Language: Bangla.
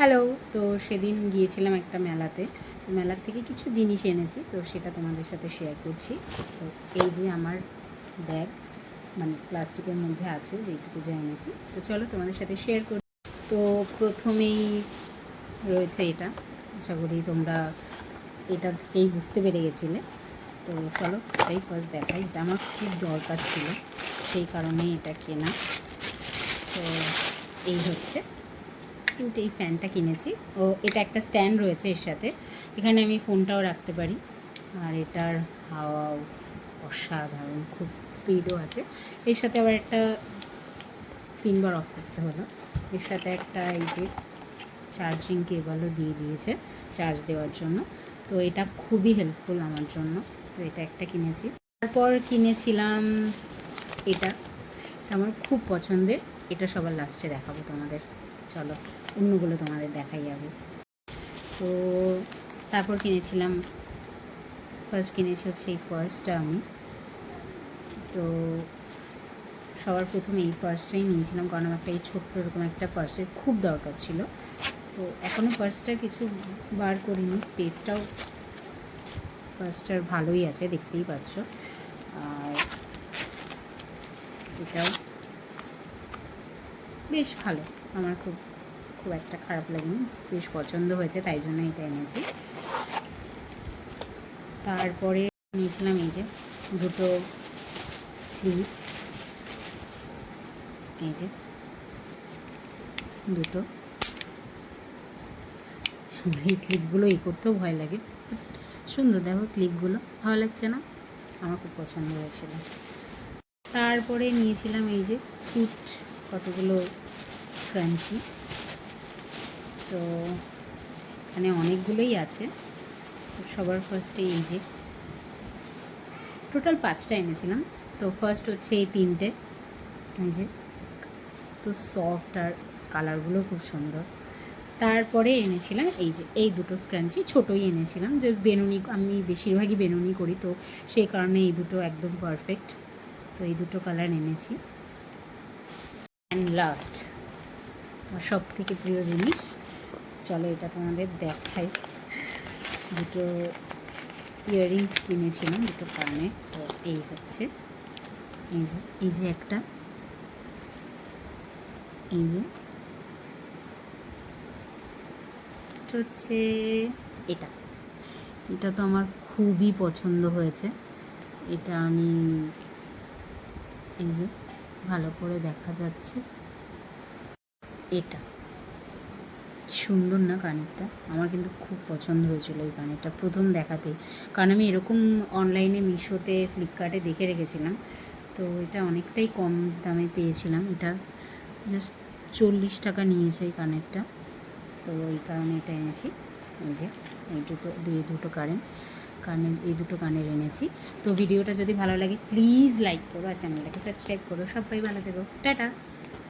হ্যালো। তো সেদিন গিয়েছিলাম একটা মেলাতে। তো মেলার থেকে কিছু জিনিস এনেছি, তো সেটা তোমাদের সাথে শেয়ার করছি। তো এই যে আমার ব্যাগ, মানে প্লাস্টিকের মধ্যে আছে যেইটুকু যা এনেছি, তো চলো তোমাদের সাথে শেয়ার করি। তো প্রথমেই রয়েছে এটা, আশা করি তোমরা এটা থেকেই বুঝতে পেরে গেছিলে। তো চলো এটাই ফার্স্ট দেখাই। এটা আমার খুব দরকার ছিল, সেই কারণেই এটা কেনা। তো এই হচ্ছে কিউট এই ফ্যানটা কিনেছি। ও এটা একটা স্ট্যান্ড রয়েছে এর সাথে, এখানে আমি ফোনটাও রাখতে পারি। আর এটার হাওয়া অসাধারণ, খুব স্পিডও আছে। এর সাথে আবার একটা 3বার অফ করতে হলো। এর সাথে একটা এই যে চার্জিং কেবলও দিয়ে দিয়েছে চার্জ দেওয়ার জন্য। তো এটা খুবই হেল্পফুল আমার জন্য। তো এটা একটা কিনেছি। তারপর কিনেছিলাম এটা আমার খুব পছন্দের। এটা সবার লাস্টে দেখাবো তোমাদের, চলো অন্যগুলো তোমাদের দেখাই আগে। তো তারপর কিনেছিলাম, ফার্স্ট কিনেছি হচ্ছে এই পার্সটা আমি। তো সবার প্রথমে এই পার্সটাই নিয়েছিলাম, কারণ আমার একটা এই ছোট্ট এরকম একটা পার্সের খুব দরকার ছিল। তো এখনও পার্সটা কিছু বার করিনি, স্পেসটাও পার্সটার ভালোই আছে, দেখতেই পাচ্ছ। আর এটাও বেশ ভালো, আমার খুব খুব একটা খারাপ লাগেনি, বেশ পছন্দ হয়েছে, তাই জন্য এটা এনেছি। তারপরে নিয়েছিলাম এই যে দুটো ক্লিপ, এই যে দুটো। এই ক্লিপগুলো করতেও ভয় লাগে, সুন্দর দেখো ক্লিপগুলো, ভালো লাগছে না? আমার খুব পছন্দ হয়েছিল। তারপরে নিয়েছিলাম এই যে কিউট কতগুলো ক্রাঞ্চি। তো এখানে অনেকগুলোই আছে। সবার ফার্স্টে এই যে টোটাল 5টা এনেছিলাম। তো ফার্স্ট হচ্ছে এই 3টে, এই যে তো সফট আর কালারগুলো খুব সুন্দর। তারপরে এনেছিলাম এই যে এই দুটো স্ক্রাঞ্চি, ছোটোই এনেছিলাম, যে বেনুনি, আমি বেশিরভাগই বেনুনি করি, তো সেই কারণে এই দুটো একদম পারফেক্ট। তো এই দুটো কালার এনেছি। অ্যান্ড লাস্ট আমার সব থেকে প্রিয় জিনিস, চলো এটা তোমাদের দেখাই। দুটো ইয়াররিংস কিনেছিলাম, দুটো কানে। তো এই হচ্ছে এই যে একটা, এই যে হচ্ছে এটা। এটা তো আমার খুবই পছন্দ হয়েছে। এটা আমি এই যে ভালো করে দেখা যাচ্ছে, এটা সুন্দর না কানেরটা? আমার কিন্তু খুব পছন্দ হয়েছিল এই কানেরটা প্রথম দেখাতেই, কারণ আমি এরকম অনলাইনে মিশোতে ফ্লিপকার্টে দেখে রেখেছিলাম। তো এটা অনেকটাই কম দামে পেয়েছিলাম, এটা জাস্ট 40 টাকা নিয়েছে এই কানেরটা। তো এই কারণে এটা এনেছি। এই যে এই দুটো কানের এই দুটো কানের এনেছি। তো ভিডিওটা যদি ভালো লাগে প্লিজ লাইক করো আর চ্যানেলটাকে সাবস্ক্রাইব করো। সবাই ভালো থেকো, টাটা।